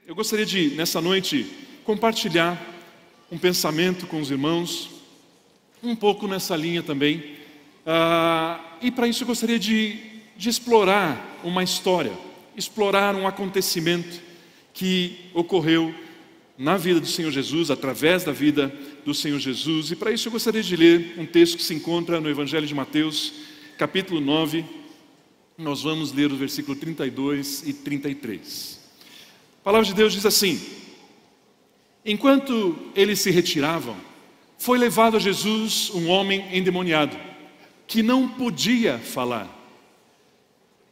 Eu gostaria de, nessa noite, compartilhar um pensamento com os irmãos, um pouco nessa linha também. E para isso eu gostaria de explorar uma história, explorar um acontecimento que ocorreu na vida do Senhor Jesus, através da vida do Senhor Jesus. E para isso eu gostaria de ler um texto que se encontra no Evangelho de Mateus, capítulo 9. Nós vamos ler o versículo 32 e 33. A palavra de Deus diz assim: enquanto eles se retiravam, foi levado a Jesus um homem endemoniado, que não podia falar.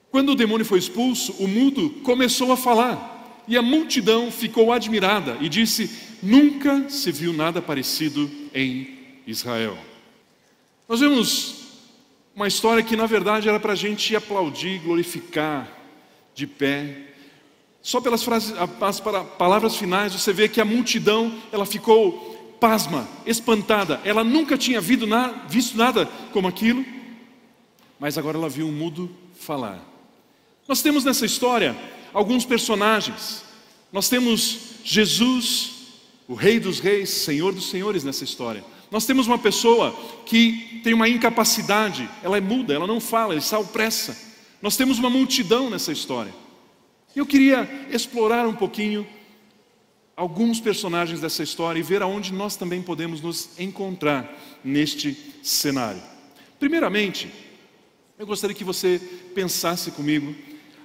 Quando o demônio foi expulso, o mudo começou a falar, e a multidão ficou admirada e disse: nunca se viu nada parecido em Israel. Nós vemos uma história que na verdade era para a gente aplaudir, glorificar de pé. Só pelas palavras finais você vê que a multidão ela ficou pasma, espantada. Ela nunca tinha visto nada como aquilo, mas agora ela viu um mudo falar. Nós temos nessa história alguns personagens. Nós temos Jesus, o Rei dos Reis, Senhor dos Senhores nessa história. Nós temos uma pessoa que tem uma incapacidade, ela é muda, ela não fala, ela está opressa. Nós temos uma multidão nessa história. Eu queria explorar um pouquinho alguns personagens dessa história e ver aonde nós também podemos nos encontrar neste cenário. Primeiramente, eu gostaria que você pensasse comigo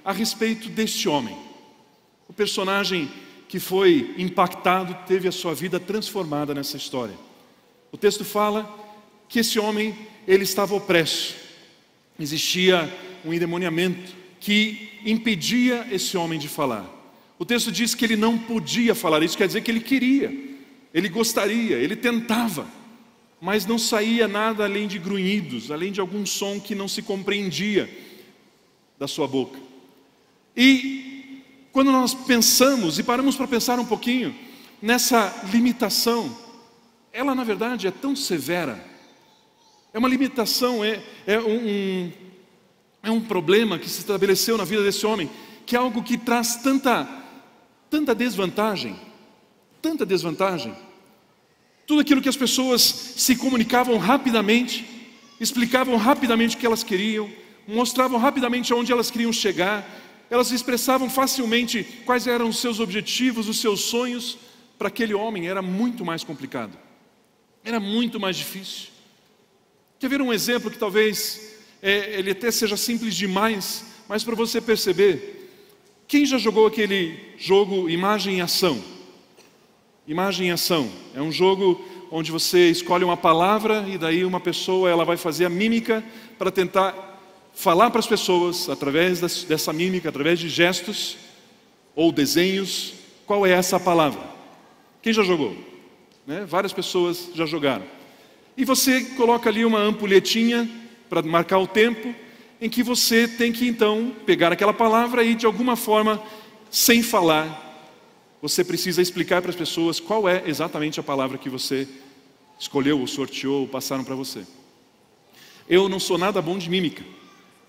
a respeito deste homem, o personagem que foi impactado, teve a sua vida transformada nessa história. O texto fala que esse homem, ele estava opresso, existia um endemoniamento que impedia esse homem de falar. O texto diz que ele não podia falar, isso quer dizer que ele queria, ele gostaria, ele tentava, mas não saía nada além de grunhidos, além de algum som que não se compreendia da sua boca. E quando nós pensamos e paramos para pensar um pouquinho nessa limitação, ela na verdade é tão severa, é uma limitação, é um problema que se estabeleceu na vida desse homem, que é algo que traz tanta desvantagem, tudo aquilo que as pessoas se comunicavam rapidamente, explicavam rapidamente o que elas queriam, mostravam rapidamente aonde elas queriam chegar, elas expressavam facilmente quais eram os seus objetivos, os seus sonhos. Para aquele homem era muito mais complicado, era muito mais difícil. Quer ver um exemplo que talvez ele até seja simples demais, mas para você perceber, quem já jogou aquele jogo Imagem e Ação? Imagem e Ação é um jogo onde você escolhe uma palavra e daí uma pessoa ela vai fazer a mímica para tentar falar para as pessoas através dessa mímica, através de gestos ou desenhos, qual é essa palavra. Quem já jogou? Várias pessoas já jogaram. E você coloca ali uma ampulhetinha para marcar o tempo em que você tem que então pegar aquela palavra e de alguma forma, sem falar, você precisa explicar para as pessoas qual é exatamente a palavra que você escolheu, ou sorteou, ou passaram para você. Eu não sou nada bom de mímica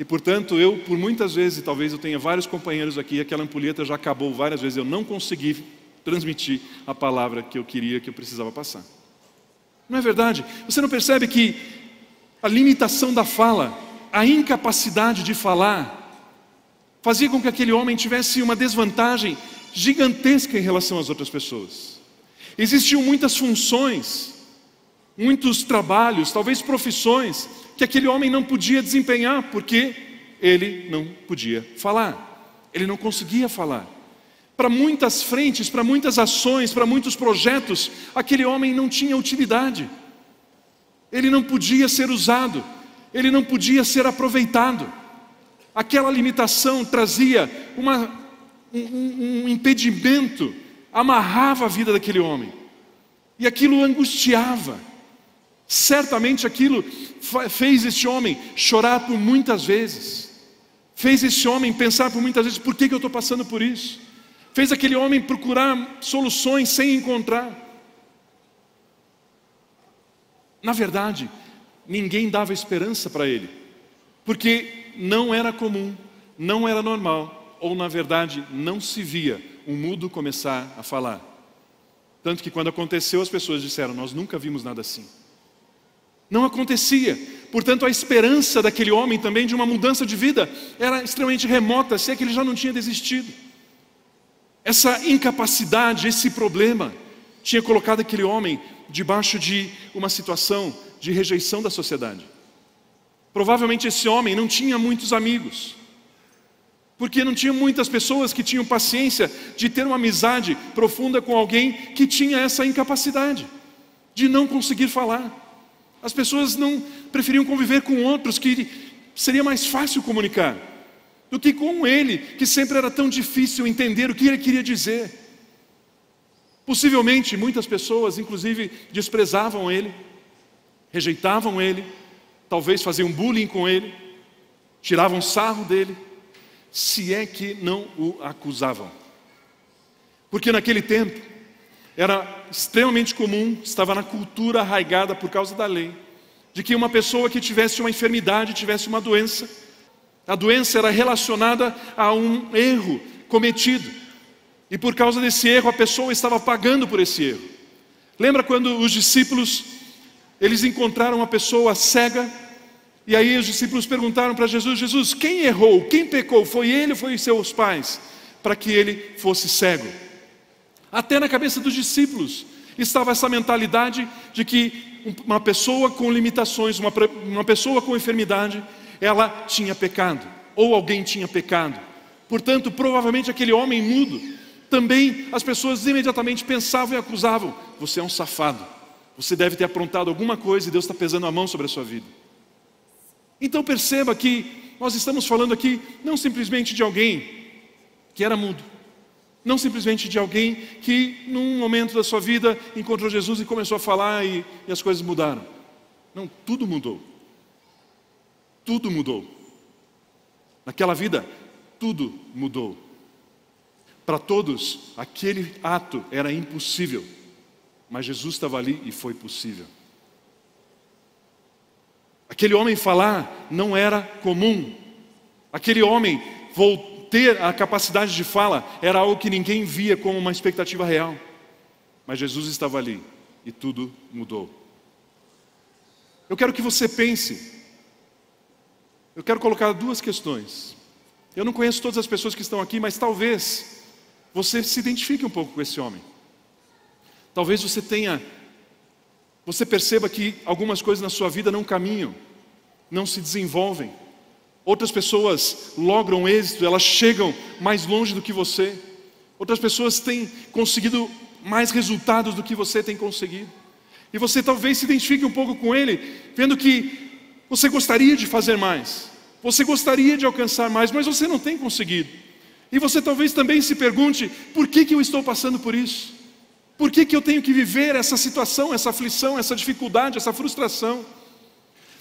e portanto eu por muitas vezes, talvez eu tenha vários companheiros aqui, aquela ampulheta já acabou várias vezes, eu não consegui transmitir a palavra que eu queria, que eu precisava passar. Não é verdade? Você não percebe que a limitação da fala, a incapacidade de falar, fazia com que aquele homem tivesse uma desvantagem gigantesca em relação às outras pessoas. Existiam muitas funções, muitos trabalhos, talvez profissões, que aquele homem não podia desempenhar, porque ele não podia falar, ele não conseguia falar. Para muitas frentes, para muitas ações, para muitos projetos, aquele homem não tinha utilidade. Ele não podia ser usado, ele não podia ser aproveitado. Aquela limitação trazia um impedimento, amarrava a vida daquele homem. E aquilo angustiava. Certamente aquilo fez este homem chorar por muitas vezes. Fez esse homem pensar por muitas vezes, por que eu estou passando por isso? Fez aquele homem procurar soluções sem encontrar. Na verdade, ninguém dava esperança para ele, porque não era comum, não era normal, ou na verdade não se via um mudo começar a falar. Tanto que quando aconteceu, as pessoas disseram: nós nunca vimos nada assim. Não acontecia. Portanto, a esperança daquele homem também de uma mudança de vida era extremamente remota, se é que ele já não tinha desistido. Essa incapacidade, esse problema, tinha colocado aquele homem debaixo de uma situação de rejeição da sociedade. Provavelmente esse homem não tinha muitos amigos, porque não tinha muitas pessoas que tinham paciência de ter uma amizade profunda com alguém que tinha essa incapacidade de não conseguir falar. As pessoas não preferiam conviver com outros que seria mais fácil comunicar do que com ele, que sempre era tão difícil entender o que ele queria dizer. Possivelmente muitas pessoas, inclusive, desprezavam ele, rejeitavam ele, talvez faziam bullying com ele, tiravam sarro dele, se é que não o acusavam. Porque naquele tempo era extremamente comum, estava na cultura arraigada por causa da lei, de que uma pessoa que tivesse uma enfermidade, tivesse uma doença, a doença era relacionada a um erro cometido, e por causa desse erro a pessoa estava pagando por esse erro. Lembra quando os discípulos, eles encontraram uma pessoa cega, e aí os discípulos perguntaram para Jesus: Jesus, quem errou, quem pecou, foi ele ou foi seus pais, para que ele fosse cego? Até na cabeça dos discípulos estava essa mentalidade de que uma pessoa com limitações, uma pessoa com enfermidade, ela tinha pecado, ou alguém tinha pecado. Portanto, provavelmente aquele homem mudo, também as pessoas imediatamente pensavam e acusavam: você é um safado, você deve ter aprontado alguma coisa e Deus está pesando a mão sobre a sua vida. Então perceba que nós estamos falando aqui não simplesmente de alguém que era mudo, não simplesmente de alguém que num momento da sua vida encontrou Jesus e começou a falar e as coisas mudaram. Não, tudo mudou. Tudo mudou. Naquela vida, tudo mudou. Para todos, aquele ato era impossível, mas Jesus estava ali e foi possível. Aquele homem falar não era comum. Aquele homem ter a capacidade de fala era algo que ninguém via como uma expectativa real. Mas Jesus estava ali e tudo mudou. Eu quero que você pense. Eu quero colocar duas questões. Eu não conheço todas as pessoas que estão aqui, mas talvez você se identifique um pouco com esse homem. Talvez você perceba que algumas coisas na sua vida não caminham, não se desenvolvem. Outras pessoas logram êxito, elas chegam mais longe do que você. Outras pessoas têm conseguido mais resultados do que você tem conseguido. E você talvez se identifique um pouco com ele, vendo que você gostaria de fazer mais, você gostaria de alcançar mais, mas você não tem conseguido. E você talvez também se pergunte: por que eu estou passando por isso? Por que eu tenho que viver essa situação, essa aflição, essa dificuldade, essa frustração?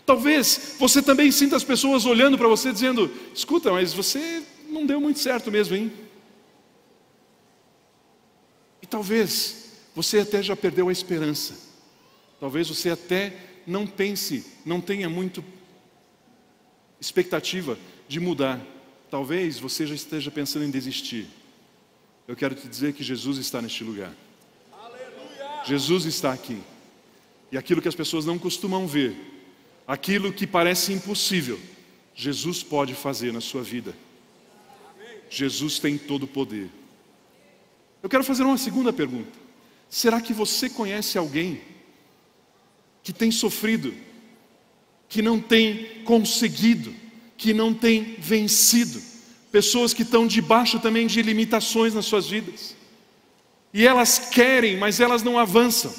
Talvez você também sinta as pessoas olhando para você dizendo: escuta, mas você não deu muito certo mesmo, hein? E talvez você até já perdeu a esperança. Talvez você até não tenha muito expectativa de mudar. Talvez você já esteja pensando em desistir. Eu quero te dizer que Jesus está neste lugar. Aleluia! Jesus está aqui. E aquilo que as pessoas não costumam ver, aquilo que parece impossível, Jesus pode fazer na sua vida. Jesus tem todo o poder. Eu quero fazer uma segunda pergunta. Será que você conhece alguém que tem sofrido, que não tem conseguido, que não tem vencido? Pessoas que estão debaixo também de limitações nas suas vidas. E elas querem, mas elas não avançam.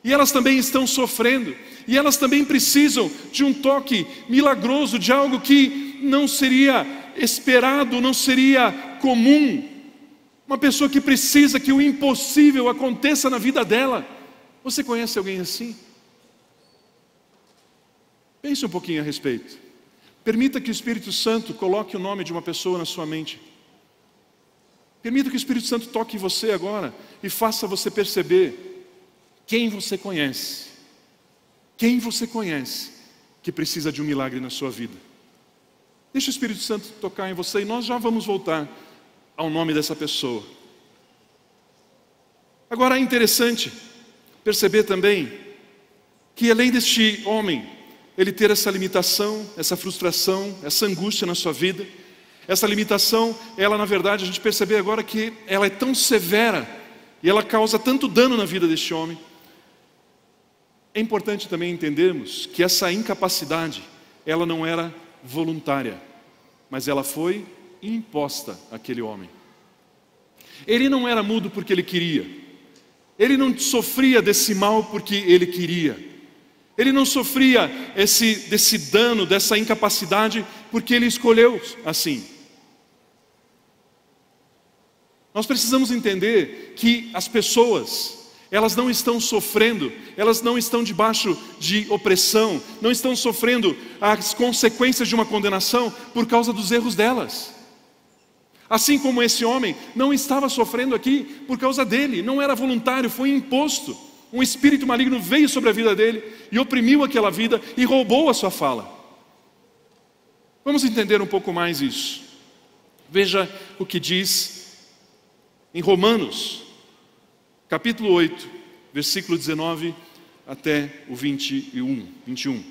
E elas também estão sofrendo. E elas também precisam de um toque milagroso, de algo que não seria esperado, não seria comum. Uma pessoa que precisa que o impossível aconteça na vida dela. Você conhece alguém assim? Pense um pouquinho a respeito. Permita que o Espírito Santo coloque o nome de uma pessoa na sua mente. Permita que o Espírito Santo toque em você agora e faça você perceber quem você conhece. Quem você conhece que precisa de um milagre na sua vida. Deixa o Espírito Santo tocar em você e nós já vamos voltar ao nome dessa pessoa. Agora é interessante perceber também que além deste homem, ele ter essa limitação, essa frustração, essa angústia na sua vida, essa limitação, ela na verdade, a gente percebe agora que ela é tão severa e ela causa tanto dano na vida deste homem. É importante também entendermos que essa incapacidade, ela não era voluntária, mas ela foi imposta àquele homem. Ele não era mudo porque ele queria, ele não sofria desse mal porque ele queria, ele não sofria desse dano, dessa incapacidade porque ele escolheu assim. Nós precisamos entender que as pessoas, elas não estão sofrendo, elas não estão debaixo de opressão, não estão sofrendo as consequências de uma condenação por causa dos erros delas. Assim como esse homem não estava sofrendo aqui por causa dele, não era voluntário, foi imposto. Um espírito maligno veio sobre a vida dele e oprimiu aquela vida e roubou a sua fala. Vamos entender um pouco mais isso. Veja o que diz em Romanos, capítulo 8, versículo 19 até o 21.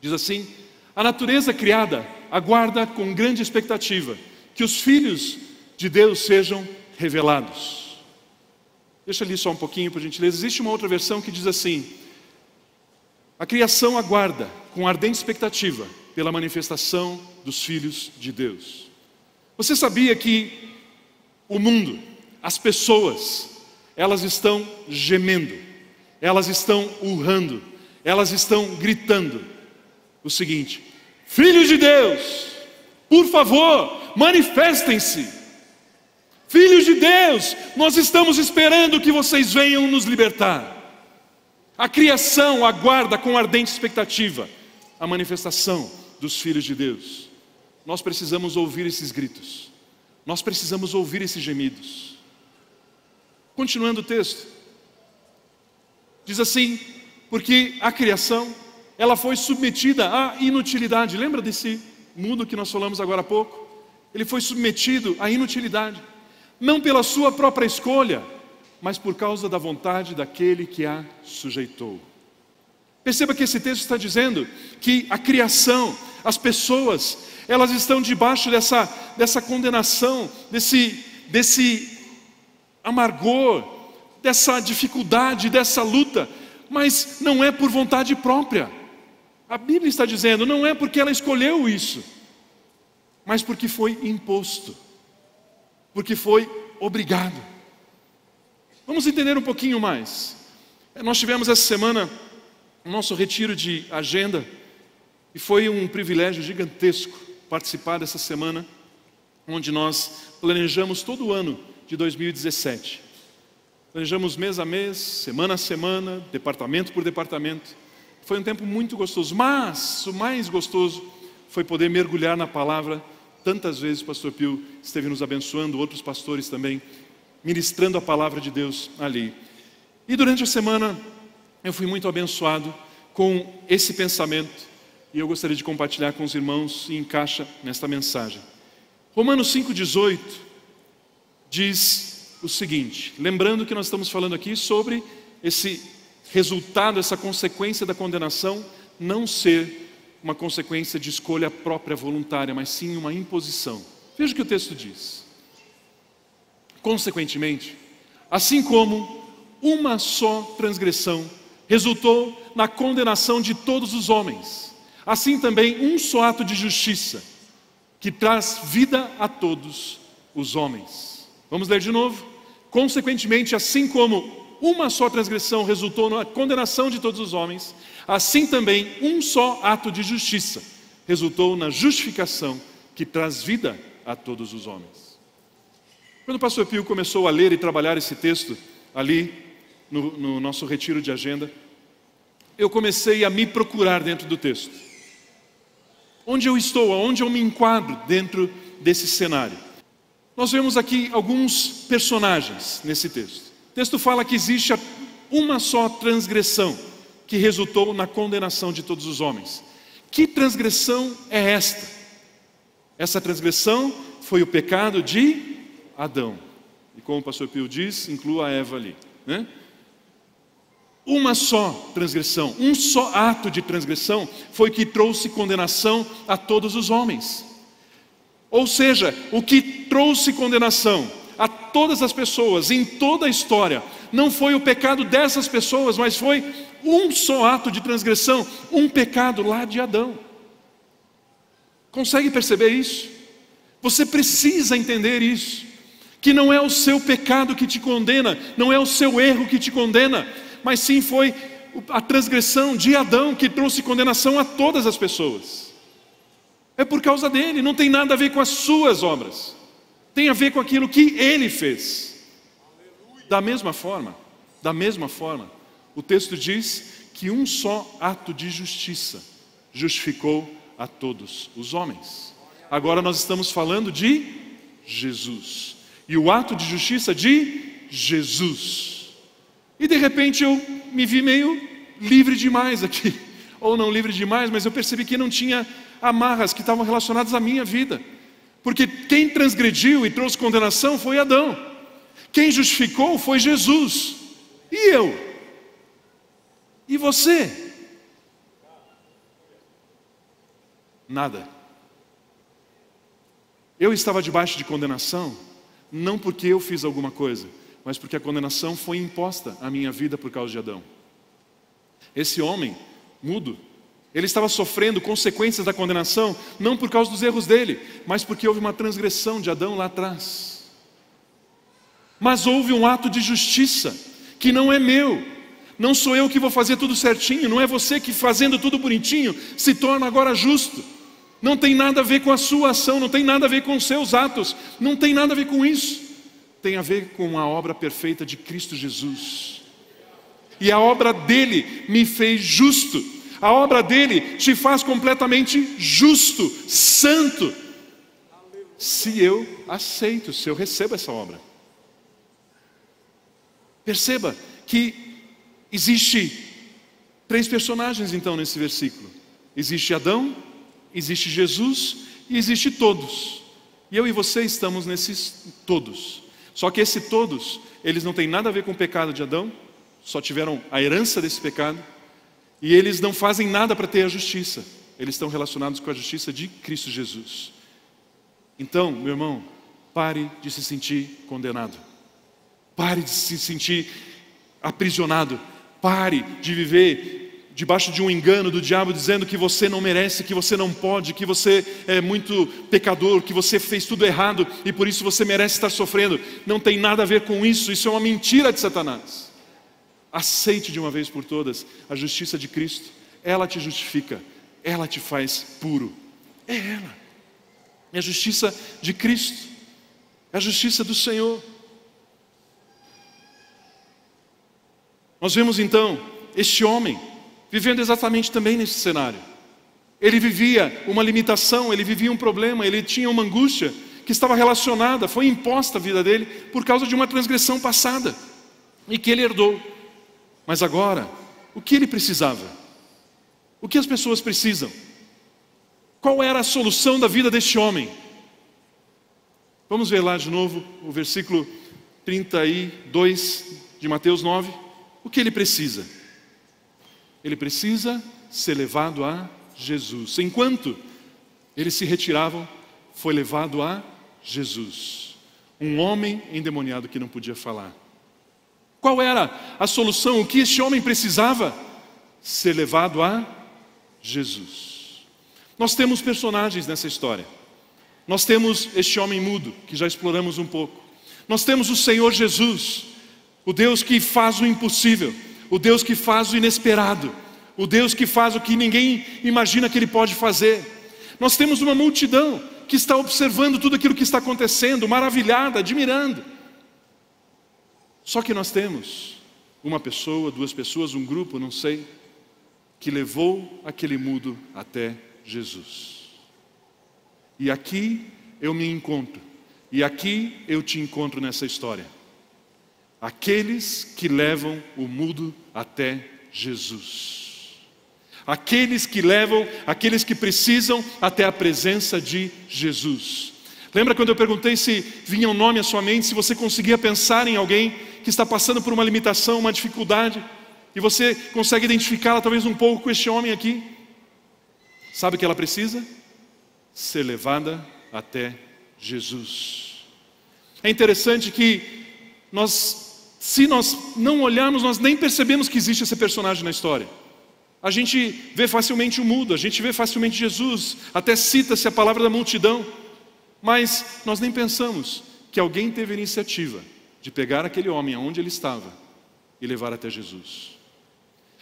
Diz assim: a natureza criada aguarda com grande expectativa que os filhos de Deus sejam revelados. Deixa ali só um pouquinho, por gentileza. Existe uma outra versão que diz assim: a criação aguarda com ardente expectativa pela manifestação dos filhos de Deus. Você sabia que o mundo, as pessoas, elas estão gemendo, elas estão urrando, elas estão gritando o seguinte: filhos de Deus, por favor, manifestem-se. Filhos de Deus, nós estamos esperando que vocês venham nos libertar. A criação aguarda com ardente expectativa a manifestação dos filhos de Deus. Nós precisamos ouvir esses gritos, nós precisamos ouvir esses gemidos. Continuando o texto, diz assim: porque a criação, ela foi submetida à inutilidade. Lembra desse mundo que nós falamos agora há pouco? Ele foi submetido à inutilidade, não pela sua própria escolha, mas por causa da vontade daquele que a sujeitou. Perceba que esse texto está dizendo que a criação, as pessoas, elas estão debaixo dessa condenação, desse amargor, dessa dificuldade, dessa luta, mas não é por vontade própria. A Bíblia está dizendo, não é porque ela escolheu isso, mas porque foi imposto, porque foi obrigado. Vamos entender um pouquinho mais. Nós tivemos essa semana o nosso retiro de agenda, e foi um privilégio gigantesco participar dessa semana, onde nós planejamos todo o ano de 2017. Planejamos mês a mês, semana a semana, departamento por departamento. Foi um tempo muito gostoso, mas o mais gostoso foi poder mergulhar na palavra. Tantas vezes o pastor Pio esteve nos abençoando, outros pastores também, ministrando a palavra de Deus ali. E durante a semana eu fui muito abençoado com esse pensamento, e eu gostaria de compartilhar com os irmãos e encaixa nesta mensagem. Romanos 5,18 diz o seguinte, lembrando que nós estamos falando aqui sobre esse resultado, essa consequência da condenação não ser uma consequência de escolha própria voluntária, mas sim uma imposição. Veja o que o texto diz: consequentemente, assim como uma só transgressão resultou na condenação de todos os homens, assim também um só ato de justiça, que traz vida a todos os homens. Vamos ler de novo. Consequentemente, assim como uma só transgressão resultou na condenação de todos os homens, assim também um só ato de justiça resultou na justificação que traz vida a todos os homens. Quando o pastor Pio começou a ler e trabalhar esse texto ali no nosso retiro de agenda, eu comecei a me procurar dentro do texto. Onde eu estou, aonde eu me enquadro dentro desse cenário? Nós vemos aqui alguns personagens nesse texto. O texto fala que existe uma só transgressão que resultou na condenação de todos os homens. Que transgressão é esta? Essa transgressão foi o pecado de Adão. E como o pastor Pio diz, inclua a Eva ali. né? Uma só transgressão, um só ato de transgressão foi que trouxe condenação a todos os homens. Ou seja, o que trouxe condenação a todas as pessoas em toda a história não foi o pecado dessas pessoas, mas foi um só ato de transgressão, um pecado lá de Adão. Consegue perceber isso? Você precisa entender isso, que não é o seu pecado que te condena, não é o seu erro que te condena, mas sim foi a transgressão de Adão que trouxe condenação a todas as pessoas. É por causa dele, não tem nada a ver com as suas obras, tem a ver com aquilo que ele fez. Da mesma forma, o texto diz que um só ato de justiça justificou a todos os homens. Agora nós estamos falando de Jesus, e o ato de justiça de Jesus. E de repente eu me vi meio livre demais aqui, ou não livre demais, mas eu percebi que não tinha amarras que estavam relacionadas à minha vida, porque quem transgrediu e trouxe condenação foi Adão, quem justificou foi Jesus, e eu? E você? Nada. Eu estava debaixo de condenação, não porque eu fiz alguma coisa, mas porque a condenação foi imposta à minha vida por causa de Adão. Esse homem mudo, ele estava sofrendo consequências da condenação, não por causa dos erros dele, mas porque houve uma transgressão de Adão lá atrás. Mas houve um ato de justiça, que não é meu, não sou eu que vou fazer tudo certinho, não é você que fazendo tudo bonitinho se torna agora justo. Não tem nada a ver com a sua ação, não tem nada a ver com os seus atos, não tem nada a ver com isso. Tem a ver com a obra perfeita de Cristo Jesus. E a obra dele me fez justo. A obra dele te faz completamente justo, santo, se eu aceito, se eu recebo essa obra. Perceba que existe 3 personagens então nesse versículo. Existe Adão, existe Jesus e existe todos. E eu e você estamos nesses todos. Só que esse todos, eles não têm nada a ver com o pecado de Adão, só tiveram a herança desse pecado, e eles não fazem nada para ter a justiça, eles estão relacionados com a justiça de Cristo Jesus. Então, meu irmão, pare de se sentir condenado, pare de se sentir aprisionado, pare de viver debaixo de um engano do diabo, dizendo que você não merece, que você não pode, que você é muito pecador, que você fez tudo errado e por isso você merece estar sofrendo. Não tem nada a ver com isso, isso é uma mentira de Satanás. Aceite de uma vez por todas a justiça de Cristo, ela te justifica, ela te faz puro, é ela, é a justiça de Cristo, é a justiça do Senhor. Nós vemos então este homem vivendo exatamente também nesse cenário. Ele vivia uma limitação, ele vivia um problema, ele tinha uma angústia que estava relacionada, foi imposta à vida dele por causa de uma transgressão passada e que ele herdou. Mas agora, o que ele precisava? O que as pessoas precisam? Qual era a solução da vida deste homem? Vamos ver lá de novo o versículo 32 de Mateus 9. O que ele precisa? Ele precisa ser levado a Jesus. Enquanto eles se retiravam, foi levado a Jesus. Um homem endemoniado que não podia falar. Qual era a solução? O que este homem precisava? Ser levado a Jesus. Nós temos personagens nessa história. Nós temos este homem mudo, que já exploramos um pouco. Nós temos o Senhor Jesus, o Deus que faz o impossível, o Deus que faz o inesperado, o Deus que faz o que ninguém imagina que Ele pode fazer. Nós temos uma multidão que está observando tudo aquilo que está acontecendo, maravilhada, admirando. Só que nós temos uma pessoa, 2 pessoas, um grupo, não sei, que levou aquele mudo até Jesus. E aqui eu me encontro, e aqui eu te encontro nessa história. Aqueles que levam o mudo até Jesus. Aqueles que levam, aqueles que precisam até a presença de Jesus. Lembra quando eu perguntei se vinha um nome à sua mente, se você conseguia pensar em alguém que está passando por uma limitação, uma dificuldade, e você consegue identificá-la talvez um pouco com este homem aqui. Sabe o que ela precisa? Ser levada até Jesus. É interessante que se nós não olharmos, nós nem percebemos que existe esse personagem na história. A gente vê facilmente o mudo, a gente vê facilmente Jesus, até cita-se a palavra da multidão, mas nós nem pensamos que alguém teve a iniciativa de pegar aquele homem aonde ele estava e levar até Jesus.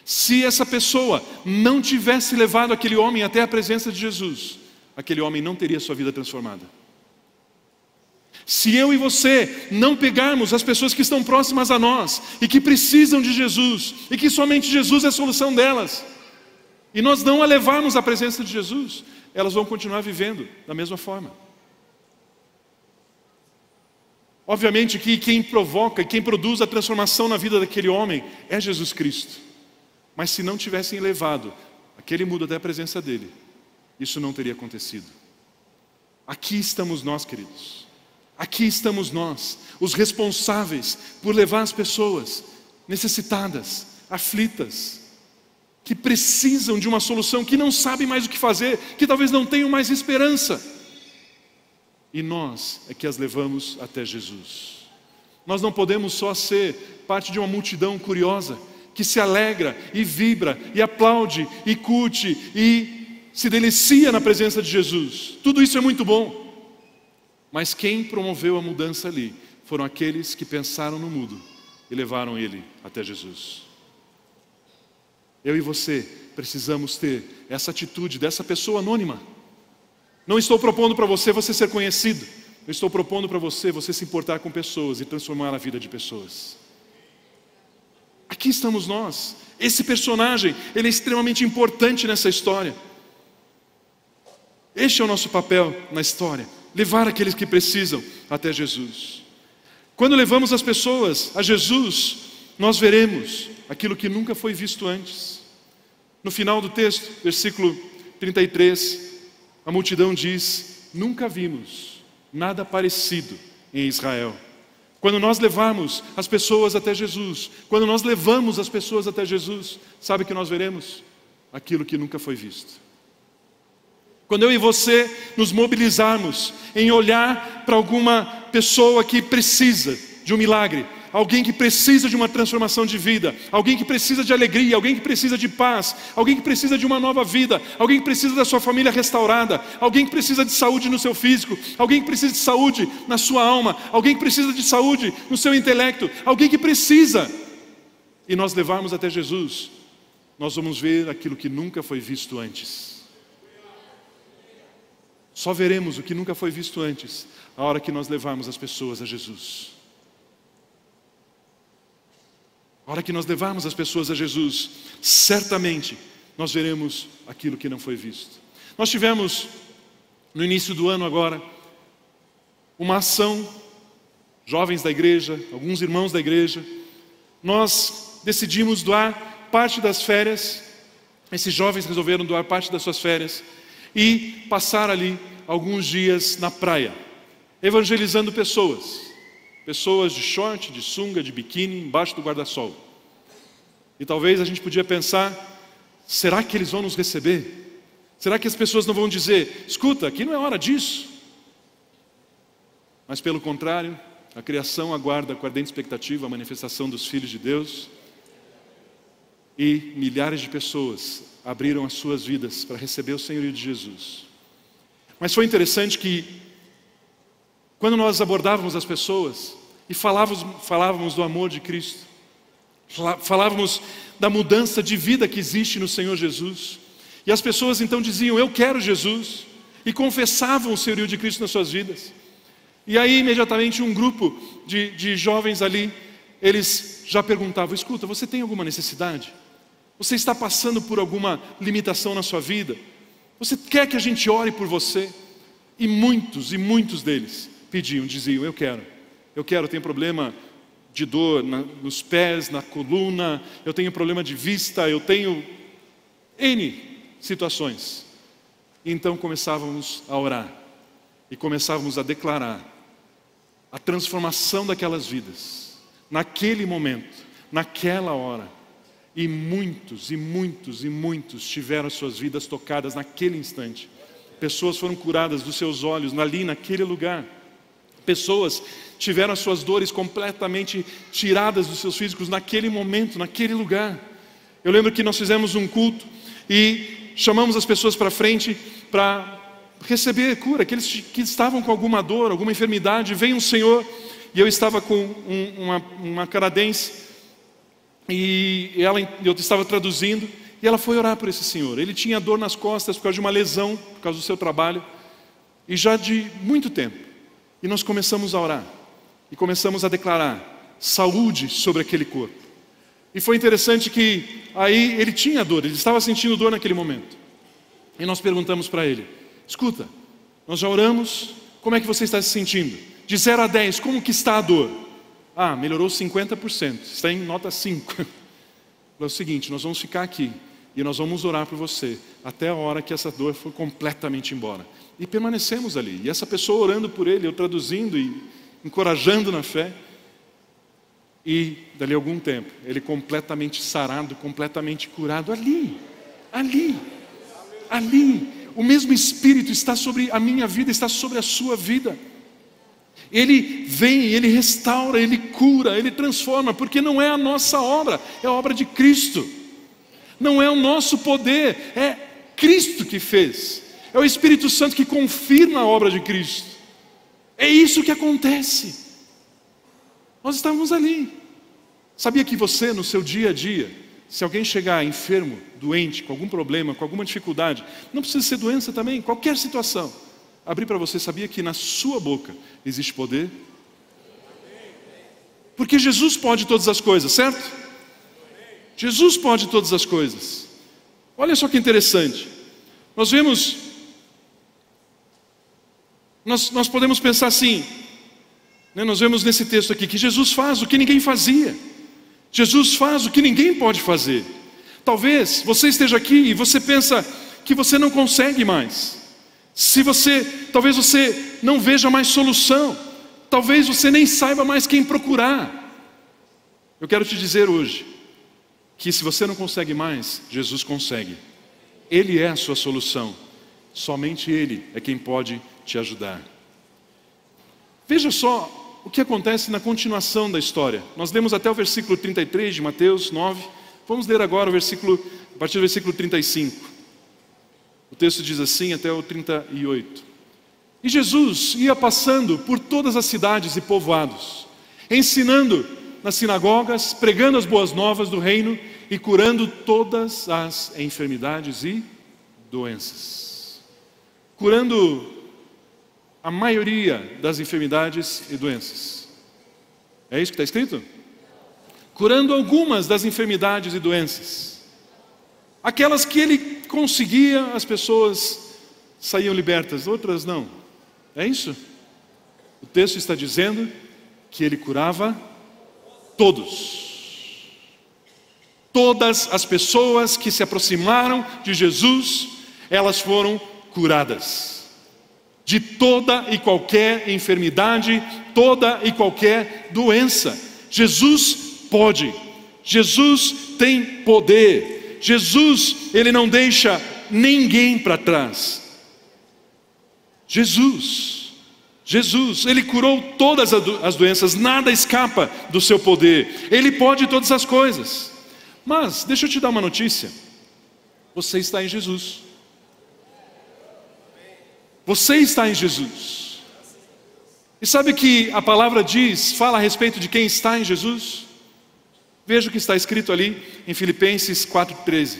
Se essa pessoa não tivesse levado aquele homem até a presença de Jesus, aquele homem não teria sua vida transformada. Se eu e você não pegarmos as pessoas que estão próximas a nós e que precisam de Jesus, e que somente Jesus é a solução delas, e nós não a levarmos à presença de Jesus, elas vão continuar vivendo da mesma forma. Obviamente que quem provoca, quem produz a transformação na vida daquele homem é Jesus Cristo. Mas se não tivessem levado aquele mudo até a presença dele, isso não teria acontecido. Aqui estamos nós, queridos. Aqui estamos nós, os responsáveis por levar as pessoas necessitadas, aflitas, que precisam de uma solução, que não sabem mais o que fazer, que talvez não tenham mais esperança. E nós é que as levamos até Jesus. Nós não podemos só ser parte de uma multidão curiosa, que se alegra e vibra e aplaude e curte e se delicia na presença de Jesus. Tudo isso é muito bom. Mas quem promoveu a mudança ali foram aqueles que pensaram no mudo e levaram ele até Jesus. Eu e você precisamos ter essa atitude dessa pessoa anônima. Não estou propondo para você ser conhecido. Eu estou propondo para você se importar com pessoas e transformar a vida de pessoas. Aqui estamos nós. Esse personagem, ele é extremamente importante nessa história. Este é o nosso papel na história. Levar aqueles que precisam até Jesus. Quando levamos as pessoas a Jesus, nós veremos aquilo que nunca foi visto antes. No final do texto, versículo 33, a multidão diz: nunca vimos nada parecido em Israel. Quando nós levamos as pessoas até Jesus, quando nós levamos as pessoas até Jesus, sabe o que nós veremos? Aquilo que nunca foi visto. Quando eu e você nos mobilizarmos em olhar para alguma pessoa que precisa de um milagre, alguém que precisa de uma transformação de vida, alguém que precisa de alegria, alguém que precisa de paz, alguém que precisa de uma nova vida, alguém que precisa da sua família restaurada, alguém que precisa de saúde no seu físico, alguém que precisa de saúde na sua alma, alguém que precisa de saúde no seu intelecto, alguém que precisa, e nós levarmos até Jesus, nós vamos ver aquilo que nunca foi visto antes. Só veremos o que nunca foi visto antes a hora que nós levarmos as pessoas a Jesus. A hora que nós levarmos as pessoas a Jesus, certamente nós veremos aquilo que não foi visto. Nós tivemos, no início do ano agora, uma ação, jovens da igreja, alguns irmãos da igreja, nós decidimos doar parte das férias, esses jovens resolveram doar parte das suas férias, e passar ali alguns dias na praia, evangelizando pessoas de short, de sunga, de biquíni, embaixo do guarda-sol. E talvez a gente podia pensar: será que eles vão nos receber? Será que as pessoas não vão dizer: escuta, aqui não é hora disso? Mas pelo contrário, a criação aguarda com ardente expectativa a manifestação dos filhos de Deus, e milhares de pessoas abriram as suas vidas para receber o senhorio de Jesus. Mas foi interessante que, quando nós abordávamos as pessoas e falávamos do amor de Cristo, falávamos da mudança de vida que existe no Senhor Jesus, e as pessoas então diziam: eu quero Jesus, e confessavam o senhorio de Cristo nas suas vidas. E aí imediatamente um grupo de jovens ali, eles já perguntavam: escuta, você tem alguma necessidade? Você está passando por alguma limitação na sua vida? Você quer que a gente ore por você? E muitos deles diziam: eu quero, tenho problema de dor nos pés, na coluna, eu tenho problema de vista, eu tenho N situações. E então começávamos a orar, e começávamos a declarar a transformação daquelas vidas, naquele momento, naquela hora. E muitos, e muitos, e muitos tiveram suas vidas tocadas naquele instante. Pessoas foram curadas dos seus olhos ali naquele lugar. Pessoas tiveram as suas dores completamente tiradas dos seus físicos naquele momento, naquele lugar. Eu lembro que nós fizemos um culto e chamamos as pessoas para frente para receber cura. Aqueles que estavam com alguma dor, alguma enfermidade. Veio um senhor e eu estava com uma canadense e eu estava traduzindo e ela foi orar por esse senhor. Ele tinha dor nas costas por causa de uma lesão, por causa do seu trabalho, e já de muito tempo. E nós começamos a orar e começamos a declarar saúde sobre aquele corpo. E foi interessante que aí ele tinha dor, ele estava sentindo dor naquele momento. E nós perguntamos para ele: escuta, nós já oramos, como é que você está se sentindo? De 0 a 10, como que está a dor? Ah, melhorou 50%, está em nota 5. É o seguinte, nós vamos ficar aqui e nós vamos orar por você até a hora que essa dor for completamente embora. E permanecemos ali, e essa pessoa orando por ele, eu traduzindo e encorajando na fé. E dali a algum tempo, ele completamente sarado, completamente curado, ali. O mesmo Espírito está sobre a minha vida, está sobre a sua vida. Ele vem, Ele restaura, Ele cura, Ele transforma, porque não é a nossa obra, é a obra de Cristo. Não é o nosso poder, é Cristo que fez. É o Espírito Santo que confirma a obra de Cristo. É isso que acontece. Nós estávamos ali. Sabia que você, no seu dia a dia, se alguém chegar enfermo, doente, com algum problema, com alguma dificuldade, não precisa ser doença também, qualquer situação, abrir para você, sabia que na sua boca existe poder? Porque Jesus pode todas as coisas, certo? Jesus pode todas as coisas. Olha só que interessante. Nós vemos, nós podemos pensar assim, né? Nós vemos nesse texto aqui que Jesus faz o que ninguém fazia. Jesus faz o que ninguém pode fazer. Talvez você esteja aqui e você pensa que você não consegue mais. Talvez você não veja mais solução. Talvez você nem saiba mais quem procurar. Eu quero te dizer hoje que se você não consegue mais, Jesus consegue. Ele é a sua solução. Somente Ele é quem pode te ajudar. Veja só o que acontece na continuação da história. Nós lemos até o versículo 33 de Mateus 9. Vamos ler agora a partir do versículo 35. O texto diz assim até o 38. E Jesus ia passando por todas as cidades e povoados, ensinando nas sinagogas, pregando as boas novas do reino e curando todas as enfermidades e doenças. Curando a maioria das enfermidades e doenças. É isso que está escrito? Curando algumas das enfermidades e doenças. Aquelas que ele conseguia, as pessoas saíam libertas, outras não. É isso? O texto está dizendo que ele curava todos. Todas as pessoas que se aproximaram de Jesus, elas foram curadas. De toda e qualquer enfermidade, toda e qualquer doença. Jesus pode. Jesus tem poder. Jesus, Ele não deixa ninguém para trás. Jesus, Ele curou todas as doenças, nada escapa do seu poder. Ele pode todas as coisas. Mas, deixa eu te dar uma notícia. Você está em Jesus. Você está em Jesus. E sabe que a palavra fala a respeito de quem está em Jesus? Veja o que está escrito ali em Filipenses 4,13.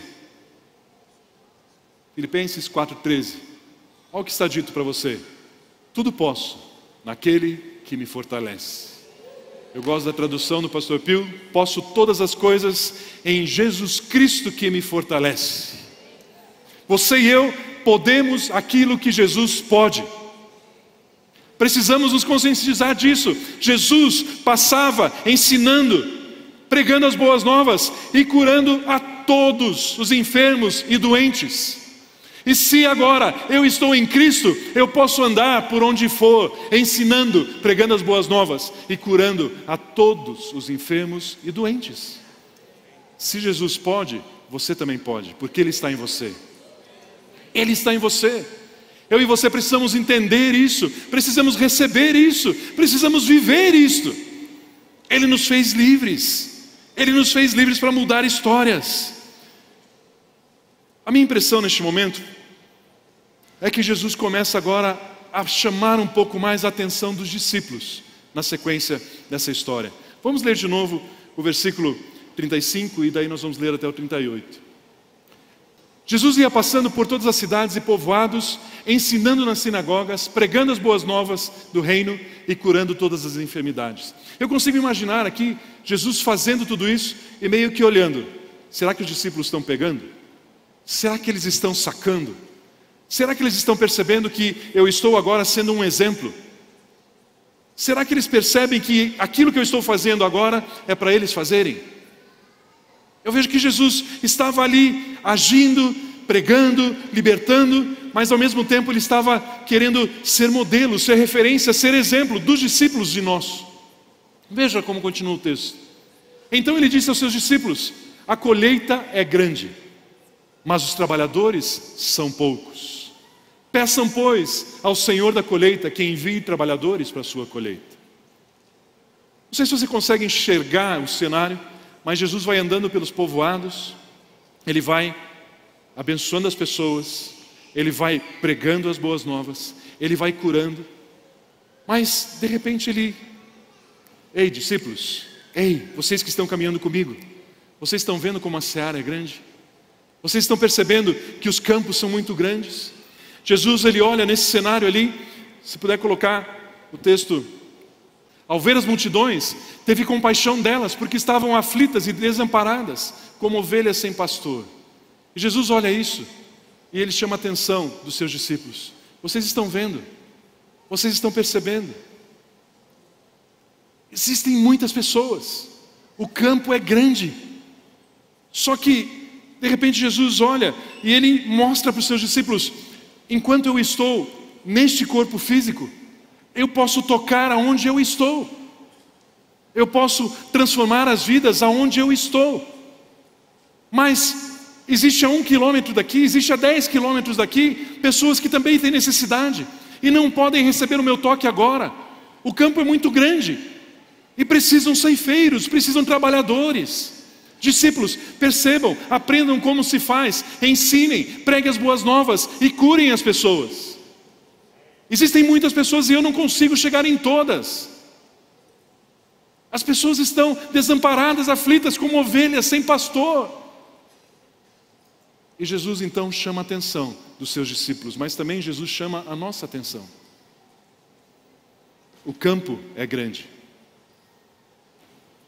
Filipenses 4,13. Olha o que está dito para você. Tudo posso naquele que me fortalece. Eu gosto da tradução do pastor Pio. Posso todas as coisas em Jesus Cristo que me fortalece. Você e eu podemos aquilo que Jesus pode. Precisamos nos conscientizar disso. Jesus passava ensinando, pregando as boas novas e curando a todos os enfermos e doentes. E se agora eu estou em Cristo, eu posso andar por onde for, ensinando, pregando as boas novas e curando a todos os enfermos e doentes. Se Jesus pode, você também pode, porque Ele está em você. Ele está em você. Eu e você precisamos entender isso, precisamos receber isso, precisamos viver isto. Ele nos fez livres. Ele nos fez livres para mudar histórias. A minha impressão neste momento é que Jesus começa agora a chamar um pouco mais a atenção dos discípulos na sequência dessa história. Vamos ler de novo o versículo 35 e daí nós vamos ler até o 38. Jesus ia passando por todas as cidades e povoados, ensinando nas sinagogas, pregando as boas novas do reino e curando todas as enfermidades. Eu consigo imaginar aqui Jesus fazendo tudo isso e meio que olhando. Será que os discípulos estão pegando? Será que eles estão sacando? Será que eles estão percebendo que eu estou agora sendo um exemplo? Será que eles percebem que aquilo que eu estou fazendo agora é para eles fazerem? Eu vejo que Jesus estava ali agindo, pregando, libertando, mas ao mesmo tempo Ele estava querendo ser modelo, ser referência, ser exemplo dos discípulos de nós. Veja como continua o texto. Então Ele disse aos seus discípulos: a colheita é grande, mas os trabalhadores são poucos. Peçam, pois, ao Senhor da colheita que envie trabalhadores para a sua colheita. Não sei se você consegue enxergar o cenário, mas Jesus vai andando pelos povoados, Ele vai abençoando as pessoas, Ele vai pregando as boas novas, Ele vai curando, mas de repente Ele: ei, discípulos, ei, vocês que estão caminhando comigo, vocês estão vendo como a seara é grande? Vocês estão percebendo que os campos são muito grandes? Jesus, Ele olha nesse cenário ali, se puder colocar o texto: ao ver as multidões, teve compaixão delas, porque estavam aflitas e desamparadas, como ovelhas sem pastor. E Jesus olha isso, e Ele chama a atenção dos seus discípulos: vocês estão vendo? Vocês estão percebendo? Existem muitas pessoas, o campo é grande, só que de repente Jesus olha e Ele mostra para os seus discípulos: enquanto eu estou neste corpo físico, eu posso tocar aonde eu estou, eu posso transformar as vidas aonde eu estou, mas existe a 1 quilômetro daqui, existe a 10 quilômetros daqui, pessoas que também têm necessidade e não podem receber o meu toque agora. O campo é muito grande e precisam ceifeiros, precisam trabalhadores. Discípulos, percebam, aprendam como se faz, ensinem, preguem as boas novas e curem as pessoas. Existem muitas pessoas e eu não consigo chegar em todas. As pessoas estão desamparadas, aflitas, como ovelhas sem pastor. E Jesus então chama a atenção dos seus discípulos, mas também Jesus chama a nossa atenção. O campo é grande,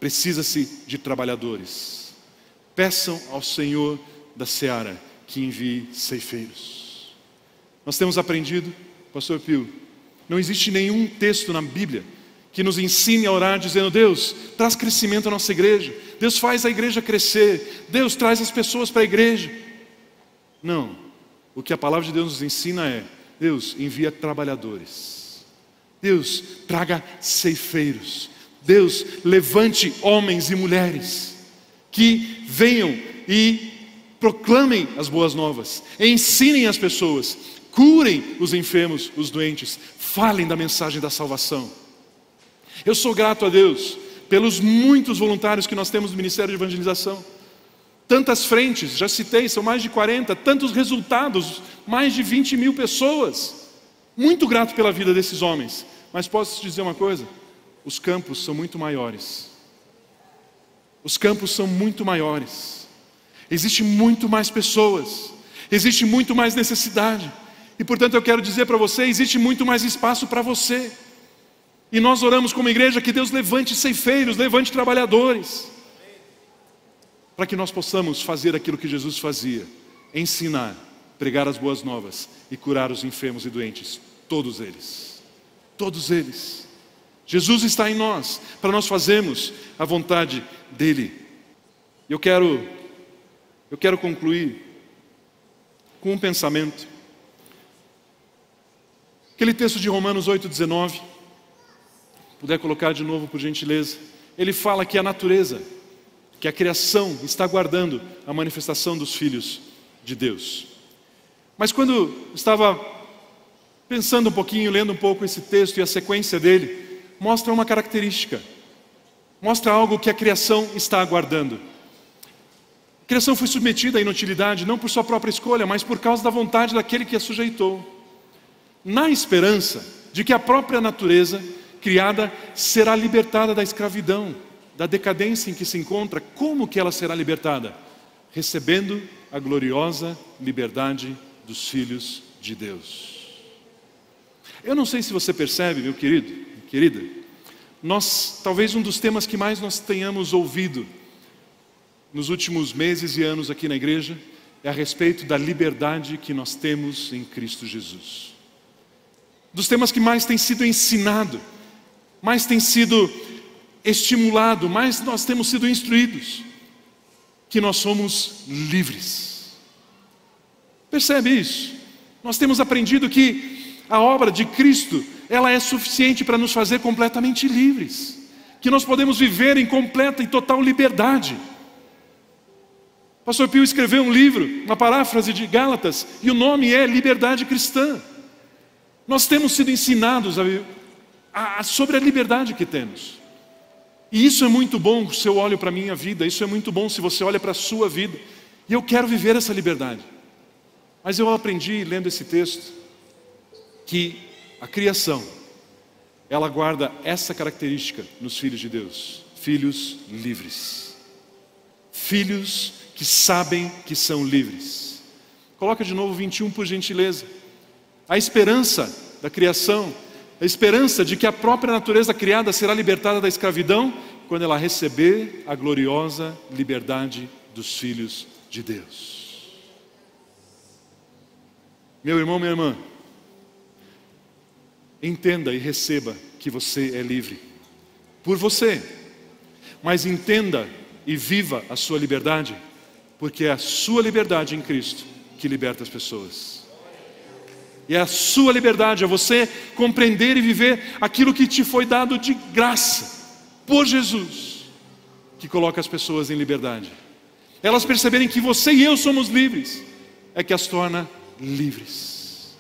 precisa-se de trabalhadores. Peçam ao Senhor da seara que envie ceifeiros. Nós temos aprendido, Pastor Pio, não existe nenhum texto na Bíblia que nos ensine a orar dizendo: Deus, traz crescimento à nossa igreja, Deus faz a igreja crescer, Deus traz as pessoas para a igreja. Não, o que a palavra de Deus nos ensina é: Deus envia trabalhadores, Deus traga ceifeiros, Deus levante homens e mulheres que venham e proclamem as boas novas, ensinem as pessoas, curem os enfermos, os doentes, falem da mensagem da salvação. Eu sou grato a Deus pelos muitos voluntários que nós temos no Ministério de Evangelização. Tantas frentes, já citei, são mais de 40, tantos resultados, mais de 20 mil pessoas. Muito grato pela vida desses homens. Mas posso te dizer uma coisa: os campos são muito maiores. Os campos são muito maiores. Existe muito mais pessoas, existe muito mais necessidade. E portanto eu quero dizer para você, existe muito mais espaço para você. E nós oramos como igreja que Deus levante ceifeiros, levante trabalhadores, para que nós possamos fazer aquilo que Jesus fazia: ensinar, pregar as boas novas e curar os enfermos e doentes, todos eles. Todos eles. Jesus está em nós, para nós fazermos a vontade dEle. Eu quero concluir com um pensamento. Aquele texto de Romanos 8,19, puder colocar de novo por gentileza, ele fala que a natureza, que a criação está aguardando a manifestação dos filhos de Deus. Mas quando estava pensando um pouquinho, lendo um pouco esse texto e a sequência dele, mostra uma característica, mostra algo que a criação está aguardando. A criação foi submetida à inutilidade não por sua própria escolha, mas por causa da vontade daquele que a sujeitou, na esperança de que a própria natureza criada será libertada da escravidão, da decadência em que se encontra. Como que ela será libertada? Recebendo a gloriosa liberdade dos filhos de Deus. Eu não sei se você percebe, meu querido, querida, talvez um dos temas que mais nós tenhamos ouvido nos últimos meses e anos aqui na igreja é a respeito da liberdade que nós temos em Cristo Jesus. Dos temas que mais tem sido ensinado, mais tem sido estimulado, mais nós temos sido instruídos, que nós somos livres. Percebe isso? Nós temos aprendido que a obra de Cristo, ela é suficiente para nos fazer completamente livres, que nós podemos viver em completa e total liberdade. Pastor Pio escreveu um livro, uma paráfrase de Gálatas, e o nome é Liberdade Cristã. Nós temos sido ensinados sobre a liberdade que temos. E isso é muito bom se eu olho para a minha vida, isso é muito bom se você olha para a sua vida. E eu quero viver essa liberdade. Mas eu aprendi, lendo esse texto, que a criação, ela guarda essa característica nos filhos de Deus. Filhos livres. Filhos que sabem que são livres. Coloca de novo 21 por gentileza. A esperança da criação, a esperança de que a própria natureza criada será libertada da escravidão quando ela receber a gloriosa liberdade dos filhos de Deus. Meu irmão, minha irmã, entenda e receba que você é livre por você, mas entenda e viva a sua liberdade, porque é a sua liberdade em Cristo que liberta as pessoas. E a sua liberdade é você compreender e viver aquilo que te foi dado de graça, por Jesus, que coloca as pessoas em liberdade. Elas perceberem que você e eu somos livres, é que as torna livres.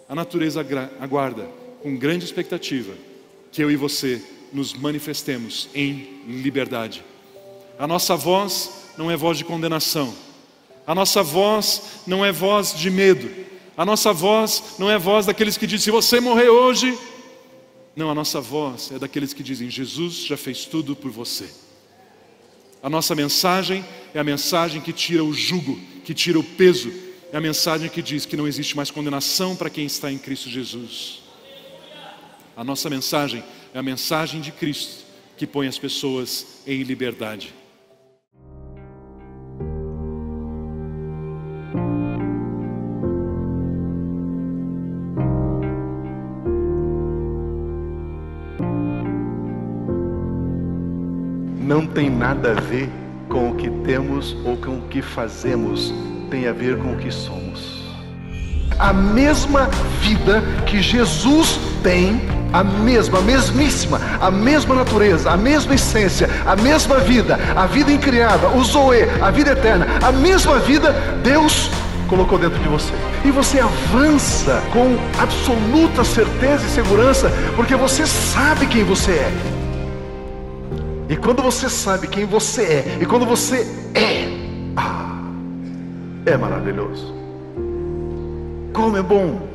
A natureza aguarda com grande expectativa que eu e você nos manifestemos em liberdade. A nossa voz não é voz de condenação. A nossa voz não é voz de medo. A nossa voz não é a voz daqueles que dizem, se você morrer hoje. Não, a nossa voz é daqueles que dizem, Jesus já fez tudo por você. A nossa mensagem é a mensagem que tira o jugo, que tira o peso. É a mensagem que diz que não existe mais condenação para quem está em Cristo Jesus. A nossa mensagem é a mensagem de Cristo, que põe as pessoas em liberdade. Não tem nada a ver com o que temos ou com o que fazemos, tem a ver com o que somos. A mesma vida que Jesus tem, a mesmíssima, a mesma natureza, a mesma essência, a mesma vida, a vida incriada, o Zoe, a vida eterna, a mesma vida Deus colocou dentro de você. E você avança com absoluta certeza e segurança, porque você sabe quem você é. E quando você sabe quem você é, e quando você é maravilhoso. Como é bom